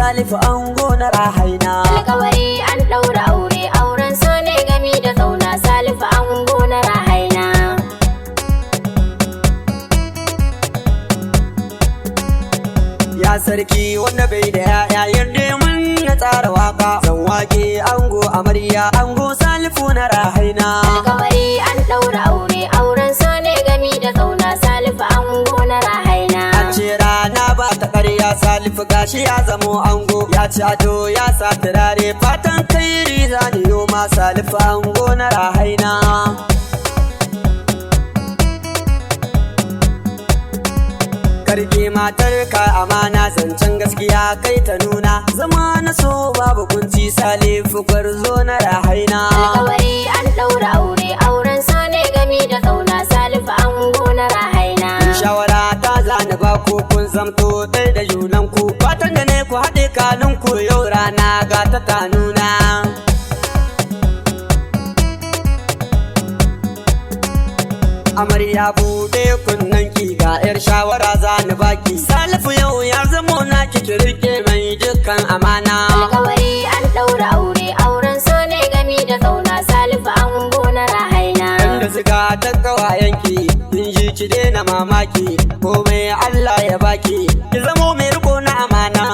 Salifu ango na Rahaina. Alƙawari an ɗaura aure, auren so ne gami da ƙauna. Salifu ango na Rahaina. Ya sarki wanda bai da ya'ya yarda mun ya tsara waka. Zan wake ango amarya ango Salifu na Rahaina. Alƙawari an ɗaura aure, auren so ne gami da ƙauna. Salifu ango na Rahaina. An ce rana ba ta ƙarya Salifu gashi ya zamo ango. Ya ci ado ya sa turare fatan kairi zani yoma. Salifu ango na Rahaina. Karke matarka amana zancen gaskiya kai ta nuna. Zama na so babu kunci Salifu gwarzo na Rahaina. Alƙawari an ɗaura aure, auren so ne gami da ƙauna. Salifu ango na Rahaina. Shawara ta zana ba ku kun zamto ɗaya da junanku. Fatan da ne ku haɗe kanunku yau rana ga ta nuna. Amarya buɗe kunnanki ga 'yar shawara zani baki. Salifu yau ya zamo naki ki rike mai dukkan amana. Alƙawari an ɗaura aure, auren so ne gami da ƙauna. Salifu ango na Rahaina. Inda ziga ta kawayenki kin ji ki daina mamaki. Komai Allah ya baki ki zamo mai riko na amana.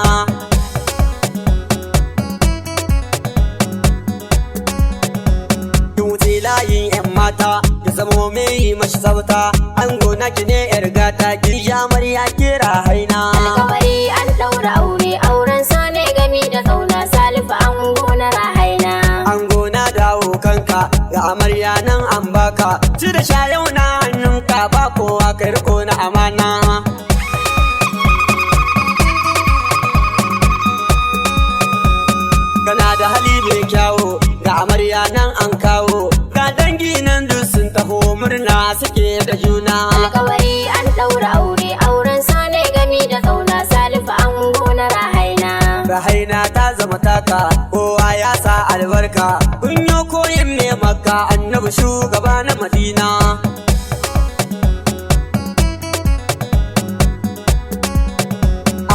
Kin wuce layin 'yan mata ki zamo mai mashi tsafta. Ango naki ne 'yar gata ki ja amarya ki Rahaina. Alƙawari an ɗaura aure, auren so ne gami da ƙauna. Salifu ango na Rahaina. Ango na dawo kanka ga amarya nan an baka. Ci da sha yau na hannunka ba kowa kai riko na amana. Kana da hali mai kyawo ga amarya nan an kawo. Ga dangi nan duk sun taho murna suke da juna. Alƙawari an ɗaura aure, auren so ne gami da ƙauna. Salifu ango na Rahaina. Rahaina ta zama taka kowa ya sa albarka. Kunyo koyin mai makka annabi shugaba na Madina.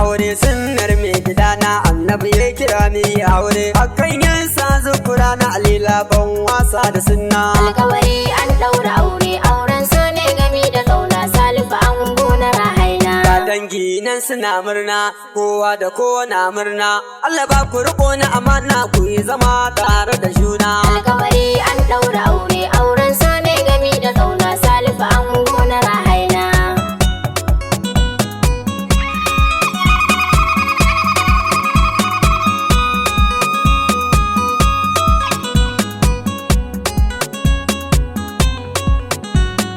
Aure sunnar mai gidana annabi ya kira ni aure. Akan yansa Zokora na Alela ban wasa da sunna. Alƙawari an ɗaura aure, auren so ne gami da ƙauna. Salifu ango na Rahaina. Ga dangi nan suna murna kowa da kowa na murna. Allah ba ku riko na amana ku yi zama tare da juna. Alƙawari an ɗaura aure, auren so ne gami da ƙauna. Salifu ango na Rahaina.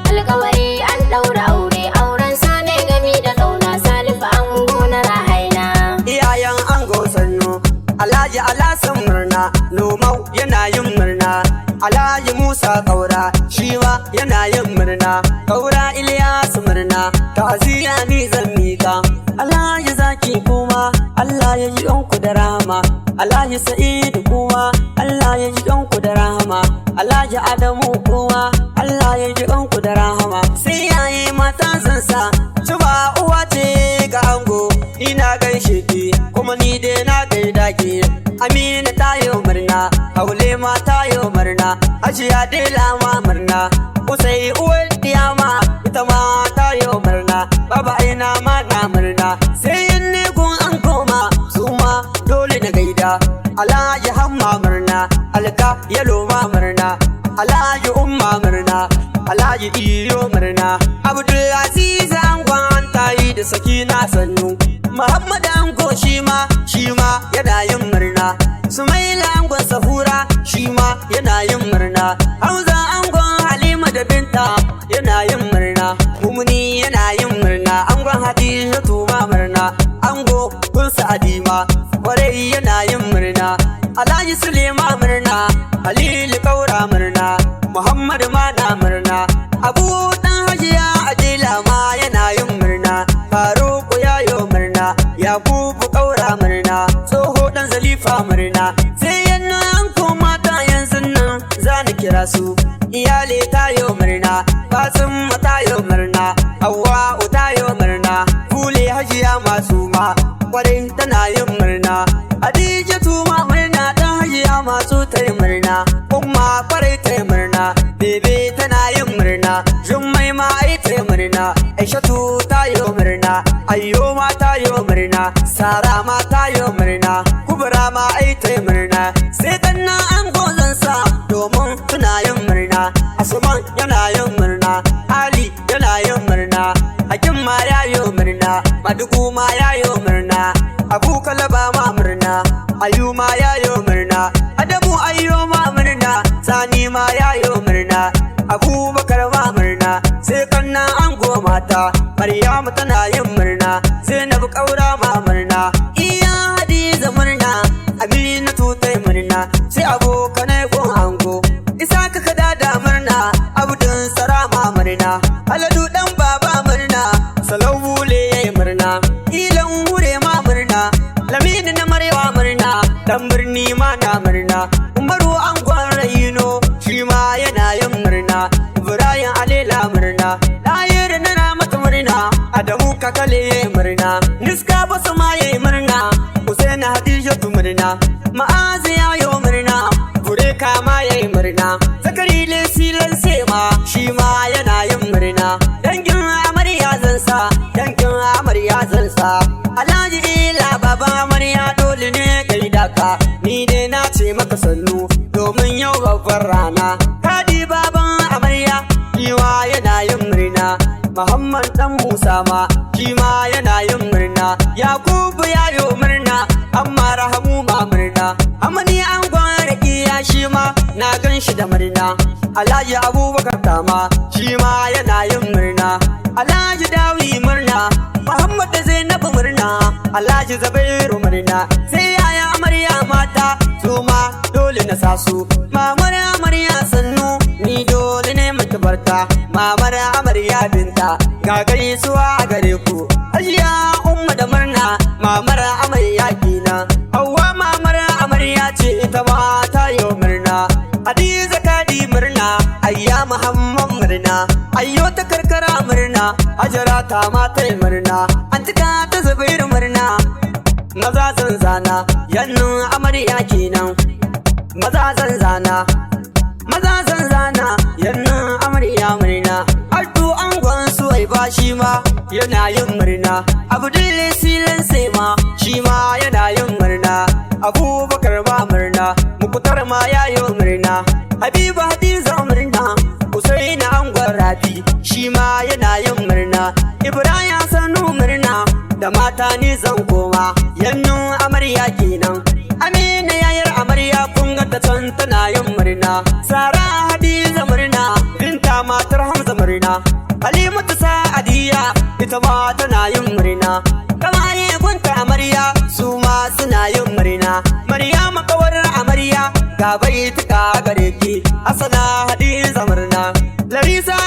Alƙawari an ɗaura aure, auren so ne gami da ƙauna. Salifu ango na Rahaina. Iyayen ango sannu Alhaji Alasan murna. Nomau yana yin murna. Alhaji Musa Kaura shi ma yana yin murna. Kaura Ilyasu murna. Ta'aziyya ni zan mika. Alhaji Zaki kuma Allah ya ji ɗanku da rahama. Alhaji Sa'idu kuma Allah ya ji ɗanku da rahama. Alhaji Adamu kuma Allah ya ji ɗanku da rahama. Sai yayi mata zan sa tuba uwa ce ga ango. Ina gaishe ki kuma ni dai na gaida ki. Amina ta yi murna, Haule ma ta yi murna, Hajiya Dela ma murna, Usai uwar diyama ita ma ta yi murna, Baba Aina ma na murna. Sai yin negun an koma su ma dole na gaida. Alhaji Hamma murna, Alka Yalo ma murna, Alhaji Umma murna, Alhaji Iyo murna, Abdulaziz Angon tayi da Sakina sannu. Muhammad Ango shi ma yana yin murna. Sumaila Angon Sahura shi ma yana yin murna. Hamza Angon Halima da Binta yana yin murna. Mumuni yana yin murna. Angon Hadijatu ma murna. Ango kun Sa'adima kwarai yana yin murna. Alhaji Sulema murna. Halilu Kaura murna. Muhammad ma na murna. Abu dan Hajiya Adila ma yana yin murna. Faruku yayo murna. Yakubu Kaura murna. Tsoho dan Zalifa murna. Sai yana an koma ta yanzu nan zani kira su. Iyale tayo murna. Fatima tayo murna. Hawwa tayo murna. Kule Hajiya masu ma kwarai tana yin murna. Aishatu ta yo murna, Ayyo ma ta yo murna, Sara ma ta yo murna, Kubra ma ai ta murna. Sai kanna ango zan sa domin suna yin murna. Asuman yana yin murna, Ali yana yin murna, Hakim ma ya yo murna, Madugu ma ya yo murna, Abu Kalaba ma murna, Ayu ma ya yo murna, Adamu Ayyo ma murna, Sani ma ya yo murna, Abubakar ma murna. Sai kanna ango mata, Maryamu tana yin murna, Zainabu Kaura ma murna, Iya Hadiza murna, Aminatu ta murna. Sai abokanai gun ango, Isaka kada da murna, Abdun Sarama murna, Haladu dan baba murna, Salawule yayi murna, Ilan hure ma murna, Lamini na Marewa murna, dan birni ma na murna, Umaru angon Raino shi ma yana yin murna, Ibrahim Alela murna, Dayir na mata murna, Adamu Kakale yayi murna, Niska basu ma yayi murna, Hussein Hadijatu murna, Ma'azi ya yo murna, Bureka ma yayi murna, Zakari Lesilan Sema shi ma yana yin murna. Dangin amarya zansa, dangin amarya zansa, Alhaji Ila baba amarya dole ne gaida ka, ni dai na ce maka sannu domin yau babbar rana. Kadi baban amarya shiwa yana yin murna, Muhammad dan Musa ma shi ma yana yin murna, Yakubu ya yo murna, amma Rahamu ma murna, Amani an gwara iya shi ma na gan shi da murna, Alhaji Abubakar Tama shi ma yana yin murna, Alhaji Dawi murna, Muhammad da Zainabu murna, Alhaji Zabairu murna. Sai yaya amarya mata su ma dole na sa su, mamar amarya sannu ni dole ne mata barka, mamar amarya binta ga gaisuwa a gare ku. Hajiya Umma da murna, mamar amarya kenan, Hauwa mamar amarya ce ita ma ta yo murna, Hadiza Kadi murna, Ayya Muhammad murna, Ayyo ta karkara murna, Hajara ta ma ta yi murna, Antika ta Zubairu murna. Maza zan zana yannun amarya kenan, maza zan zana, maza zan zana yannun amarya murna. Addu angon suwai ba shi ma yana yin murna, Abdul Silan Sema shi ma yana yin murna, Abubakar ma murna, Mukutar ma ya yi murna, Habiba Hadiza murna, Husaina angon Rafi shi ma yana yin murna, Ibrahim Sanu murna, da mata ni zan koma yannun amarya kenan. Amina yayar amarya kun ga ta can tana yin murna, Sara Hadiza murna, Binta matar Hamza murna, Halimatu Sa'adiya ita ma tana yin murna, Kamaye gunta amarya su ma suna yin murna, Maryama kawar amarya ga baituka gare ki, Hasana Hadiza murna, Larisa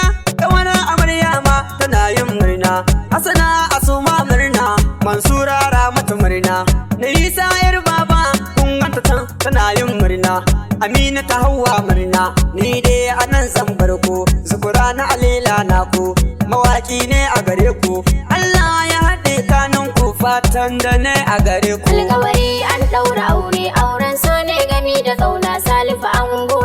kawar amarya ma tana yin murna, Hasana Asuma murna, Mansura Ramatu murna, Nisa yar baba kun ganta can tana yin murna, Amina ta Hauwa murna, ni dai anan zan bar ku, Zokora na Alela na ku, mawaki ne a gare ku, Allah ya haɗe kanun ku, fatan da ne a gare ku. Alƙawari an ɗaura aure, auren so ne gami da ƙauna, Salifu ango